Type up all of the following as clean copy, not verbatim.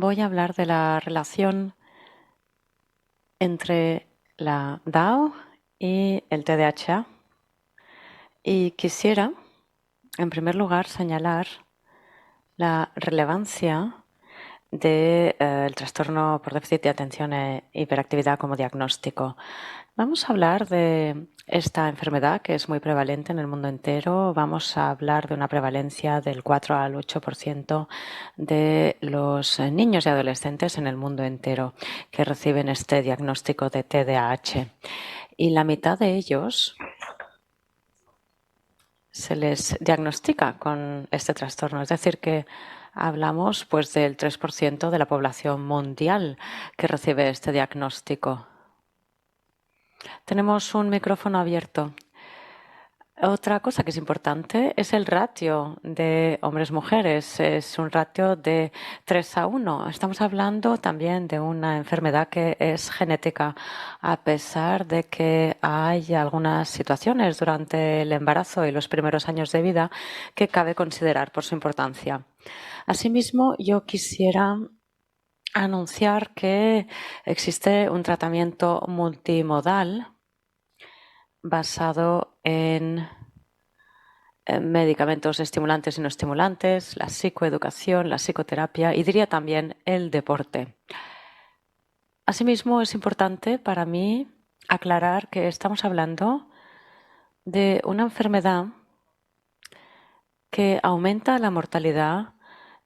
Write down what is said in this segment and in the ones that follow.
voy a hablar de la relación entre la DAO y el TDAH. Y quisiera, en primer lugar, señalar la relevancia del trastorno por déficit de atención e hiperactividad como diagnóstico. Vamos a hablar de esta enfermedad que es muy prevalente en el mundo entero. Vamos a hablar de una prevalencia del 4 al 8% de los niños y adolescentes en el mundo entero que reciben este diagnóstico de TDAH. Y la mitad de ellos se les diagnostica con este trastorno. Es decir, que hablamos pues del 3% de la población mundial que recibe este diagnóstico. Tenemos un micrófono abierto. Otra cosa que es importante es el ratio de hombres-mujeres. Es un ratio de 3:1. Estamos hablando también de una enfermedad que es genética, a pesar de que hay algunas situaciones durante el embarazo y los primeros años de vida que cabe considerar por su importancia. Asimismo, yo quisiera anunciar que existe un tratamiento multimodal basado en medicamentos estimulantes y no estimulantes, la psicoeducación, la psicoterapia y diría también el deporte. Asimismo, es importante para mí aclarar que estamos hablando de una enfermedad que aumenta la mortalidad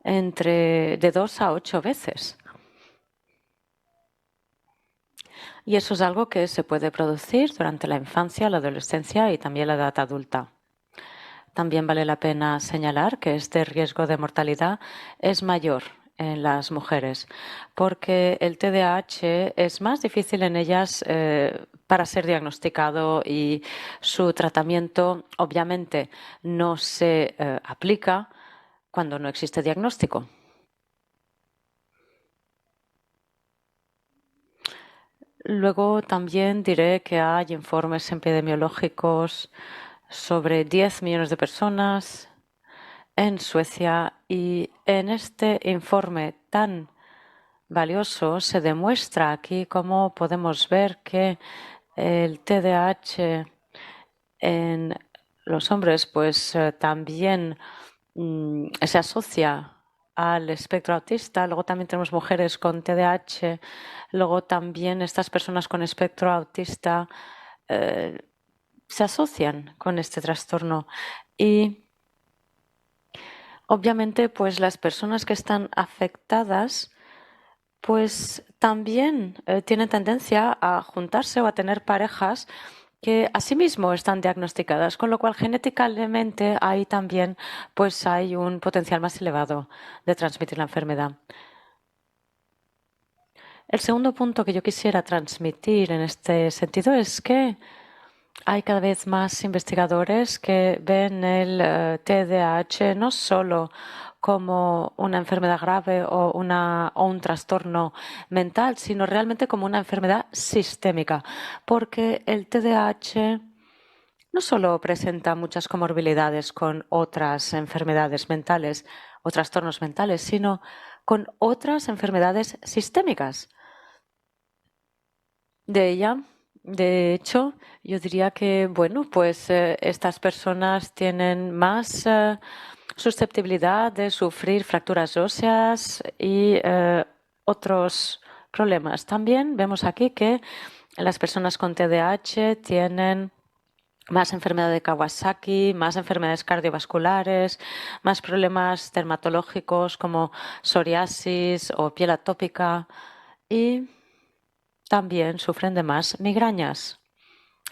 de 2 a 8 veces. Y eso es algo que se puede producir durante la infancia, la adolescencia y también la edad adulta. También vale la pena señalar que este riesgo de mortalidad es mayor en las mujeres, porque el TDAH es más difícil en ellas para ser diagnosticado y su tratamiento obviamente no se aplica cuando no existe diagnóstico. Luego también diré que hay informes epidemiológicos sobre 10 millones de personas en Suecia y en este informe tan valioso se demuestra aquí cómo podemos ver que el TDAH en los hombres pues también se asocia al espectro autista. Luego también tenemos mujeres con TDAH. Luego también estas personas con espectro autista se asocian con este trastorno. Y obviamente, pues las personas que están afectadas, pues también tienen tendencia a juntarse o a tener parejas que asimismo están diagnosticadas, con lo cual genéticamente ahí también pues hay un potencial más elevado de transmitir la enfermedad. El segundo punto que yo quisiera transmitir en este sentido es que hay cada vez más investigadores que ven el TDAH no solo como una enfermedad grave o un trastorno mental, sino realmente como una enfermedad sistémica, porque el TDAH no solo presenta muchas comorbilidades con otras enfermedades mentales o trastornos mentales, sino con otras enfermedades sistémicas. De hecho, yo diría que, bueno, pues estas personas tienen más susceptibilidad de sufrir fracturas óseas y otros problemas. También vemos aquí que las personas con TDAH tienen más enfermedad de Kawasaki, más enfermedades cardiovasculares, más problemas dermatológicos como psoriasis o piel atópica y también sufren de más migrañas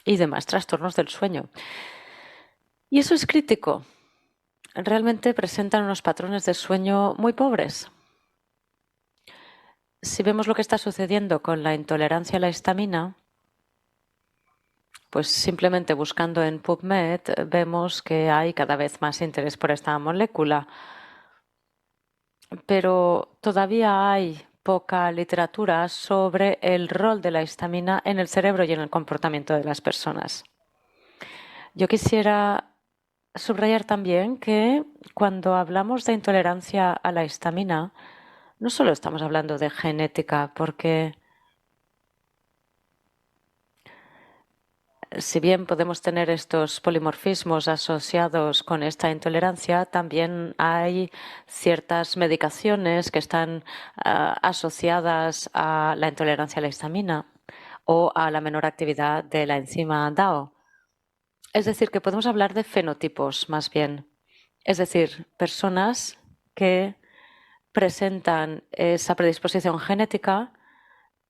y de más trastornos del sueño. Y eso es crítico. Realmente presentan unos patrones de sueño muy pobres. Si vemos lo que está sucediendo con la intolerancia a la histamina, pues simplemente buscando en PubMed vemos que hay cada vez más interés por esta molécula, pero todavía hay poca literatura sobre el rol de la histamina en el cerebro y en el comportamiento de las personas. Yo quisiera subrayar también que cuando hablamos de intolerancia a la histamina, no solo estamos hablando de genética, porque si bien podemos tener estos polimorfismos asociados con esta intolerancia, también hay ciertas medicaciones que están asociadas a la intolerancia a la histamina o a la menor actividad de la enzima DAO. Es decir, que podemos hablar de fenotipos más bien. Es decir, personas que presentan esa predisposición genética,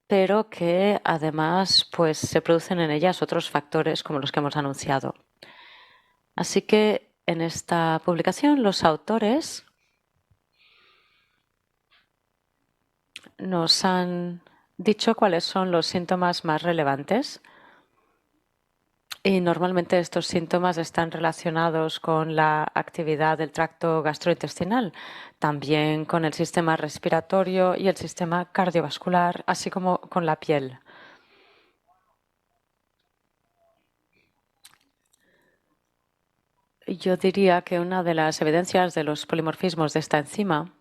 pero que además pues, se producen en ellas otros factores como los que hemos anunciado. Así que en esta publicación los autores nos han dicho cuáles son los síntomas más relevantes. Y normalmente estos síntomas están relacionados con la actividad del tracto gastrointestinal, también con el sistema respiratorio y el sistema cardiovascular, así como con la piel. Yo diría que una de las evidencias de los polimorfismos de esta enzima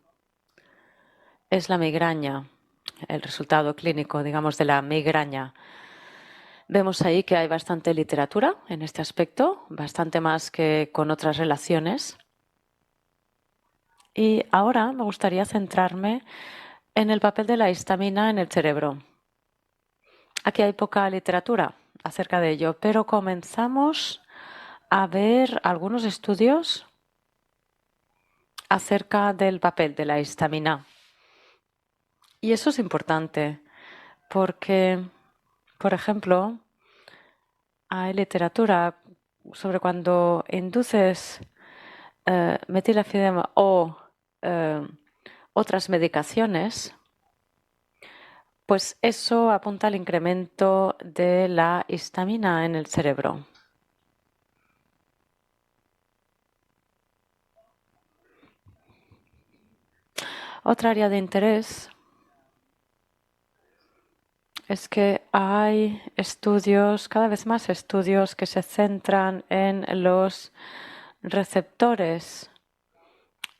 es la migraña, el resultado clínico, digamos, de la migraña. Vemos ahí que hay bastante literatura en este aspecto, bastante más que con otras relaciones. Y ahora me gustaría centrarme en el papel de la histamina en el cerebro. Aquí hay poca literatura acerca de ello, pero comenzamos a ver algunos estudios acerca del papel de la histamina. Y eso es importante porque, por ejemplo, hay literatura sobre cuando induces metilafidema o otras medicaciones, pues eso apunta al incremento de la histamina en el cerebro. Otra área de interés es que hay estudios, cada vez más estudios que se centran en los receptores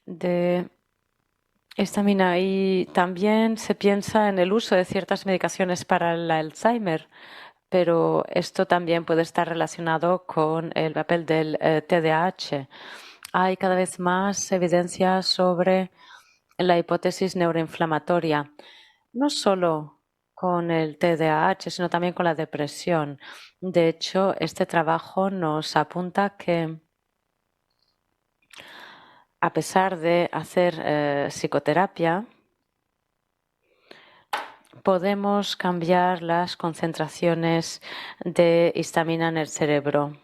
de histamina y también se piensa en el uso de ciertas medicaciones para el Alzheimer, pero esto también puede estar relacionado con el papel del TDAH. Hay cada vez más evidencia sobre la hipótesis neuroinflamatoria, no solo con el TDAH, sino también con la depresión. De hecho, este trabajo nos apunta que a pesar de hacer psicoterapia, podemos cambiar las concentraciones de histamina en el cerebro.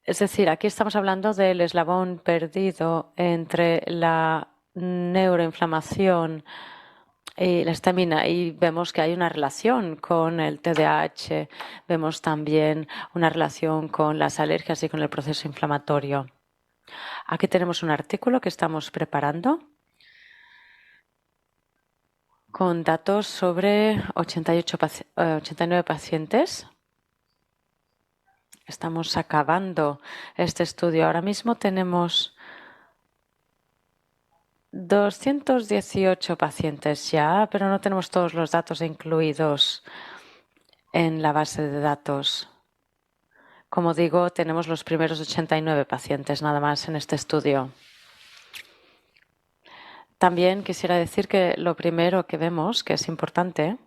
Es decir, aquí estamos hablando del eslabón perdido entre la neuroinflamación y la histamina, y vemos que hay una relación con el TDAH, vemos también una relación con las alergias y con el proceso inflamatorio. Aquí tenemos un artículo que estamos preparando con datos sobre 89 pacientes. Estamos acabando este estudio. Ahora mismo tenemos 218 pacientes ya, pero no tenemos todos los datos incluidos en la base de datos. Como digo, tenemos los primeros 89 pacientes nada más en este estudio. También quisiera decir que lo primero que vemos, que es importante,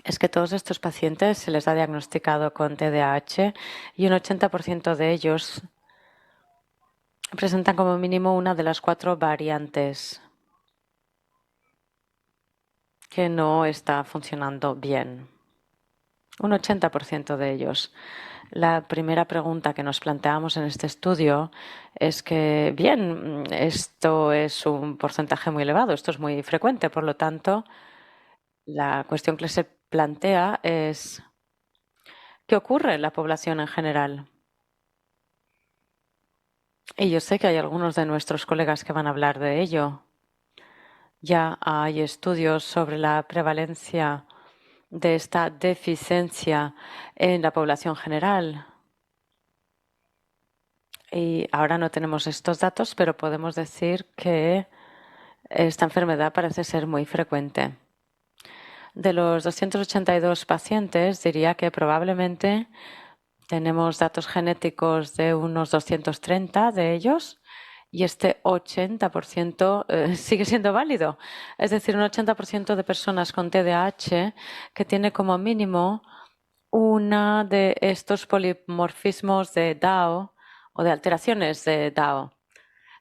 es que todos estos pacientes se les ha diagnosticado con TDAH y un 80% de ellos presentan como mínimo una de las 4 variantes que no está funcionando bien. Un 80% de ellos. La primera pregunta que nos planteamos en este estudio es que, bien, esto es un porcentaje muy elevado, esto es muy frecuente, por lo tanto, la cuestión que se plantea es ¿qué ocurre en la población en general? Y yo sé que hay algunos de nuestros colegas que van a hablar de ello. Ya hay estudios sobre la prevalencia de esta deficiencia en la población general. Y ahora no tenemos estos datos, pero podemos decir que esta enfermedad parece ser muy frecuente. De los 282 pacientes, diría que probablemente tenemos datos genéticos de unos 230 de ellos y este 80% sigue siendo válido. Es decir, un 80% de personas con TDAH que tiene como mínimo una de estos polimorfismos de DAO o de alteraciones de DAO.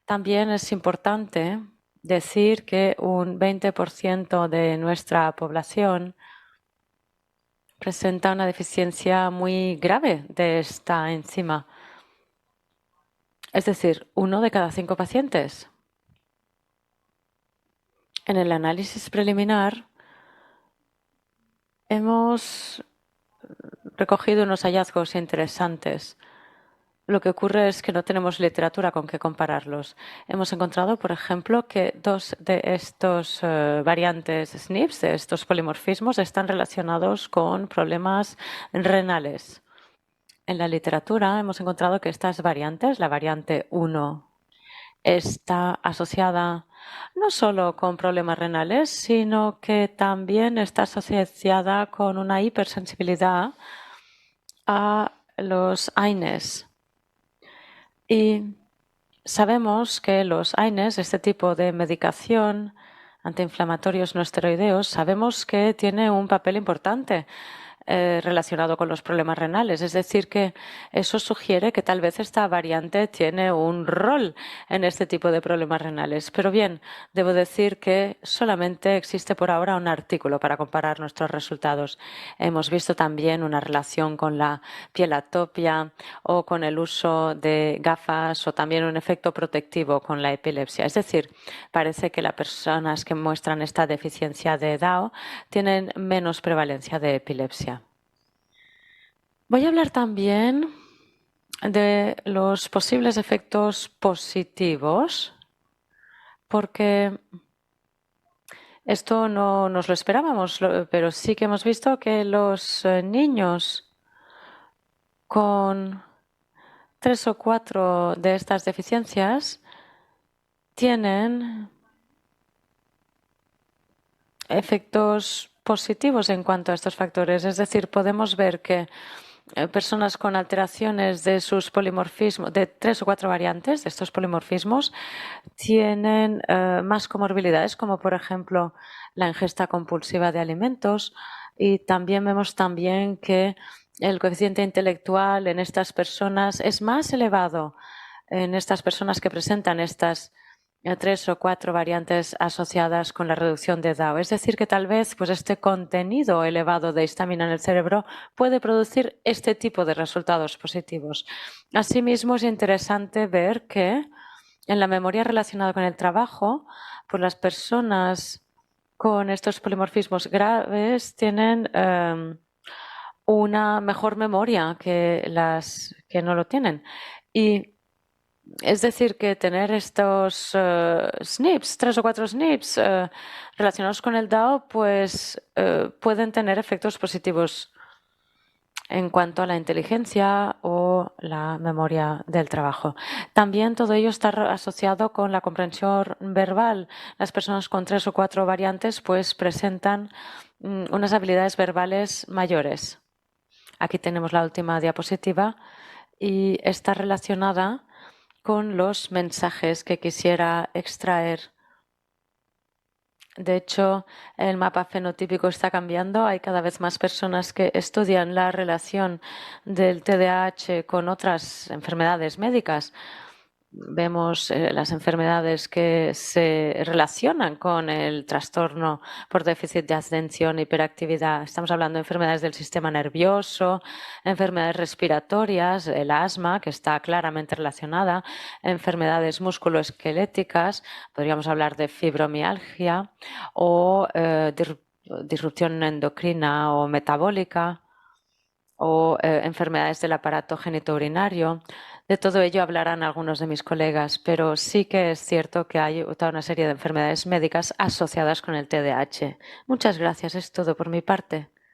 También es importante decir que un 20% de nuestra población presenta una deficiencia muy grave de esta enzima. Es decir, 1 de cada 5 pacientes. En el análisis preliminar hemos recogido unos hallazgos interesantes. Lo que ocurre es que no tenemos literatura con que compararlos. Hemos encontrado, por ejemplo, que 2 de estos variantes SNPs, de estos polimorfismos, están relacionados con problemas renales. En la literatura hemos encontrado que estas variantes, la variante 1, está asociada no solo con problemas renales, sino que también está asociada con una hipersensibilidad a los AINES. Y sabemos que los AINES, este tipo de medicación antiinflamatorios no esteroideos, sabemos que tiene un papel importante relacionado con los problemas renales. Es decir, que eso sugiere que tal vez esta variante tiene un rol en este tipo de problemas renales. Pero bien, debo decir que solamente existe por ahora un artículo para comparar nuestros resultados. Hemos visto también una relación con la pielatopia o con el uso de gafas o también un efecto protectivo con la epilepsia. Es decir, parece que las personas que muestran esta deficiencia de DAO tienen menos prevalencia de epilepsia. Voy a hablar también de los posibles efectos positivos, porque esto no nos lo esperábamos, pero sí que hemos visto que los niños con 3 o 4 de estas deficiencias tienen efectos positivos en cuanto a estos factores. Es decir, podemos ver que personas con alteraciones de sus polimorfismos, de 3 o 4 variantes de estos polimorfismos, tienen más comorbilidades, como por ejemplo la ingesta compulsiva de alimentos, y también vemos también que el coeficiente intelectual en estas personas es más elevado en estas personas que presentan estas 3 o 4 variantes asociadas con la reducción de DAO. Es decir, que tal vez pues, este contenido elevado de histamina en el cerebro puede producir este tipo de resultados positivos. Asimismo, es interesante ver que en la memoria relacionada con el trabajo, pues las personas con estos polimorfismos graves tienen una mejor memoria que las que no lo tienen. Y es decir, que tener estos SNPs, 3 o 4 SNPs relacionados con el DAO, pues pueden tener efectos positivos en cuanto a la inteligencia o la memoria del trabajo. También todo ello está asociado con la comprensión verbal. Las personas con 3 o 4 variantes pues presentan unas habilidades verbales mayores. Aquí tenemos la última diapositiva y está relacionada con los mensajes que quisiera extraer. De hecho, el mapa fenotípico está cambiando. Hay cada vez más personas que estudian la relación del TDAH con otras enfermedades médicas. Vemos las enfermedades que se relacionan con el trastorno por déficit de atención e hiperactividad. Estamos hablando de enfermedades del sistema nervioso, enfermedades respiratorias, el asma, que está claramente relacionada, enfermedades musculoesqueléticas, podríamos hablar de fibromialgia o disrupción endocrina o metabólica o enfermedades del aparato genitourinario. De todo ello hablarán algunos de mis colegas, pero sí que es cierto que hay toda una serie de enfermedades médicas asociadas con el TDAH. Muchas gracias, es todo por mi parte.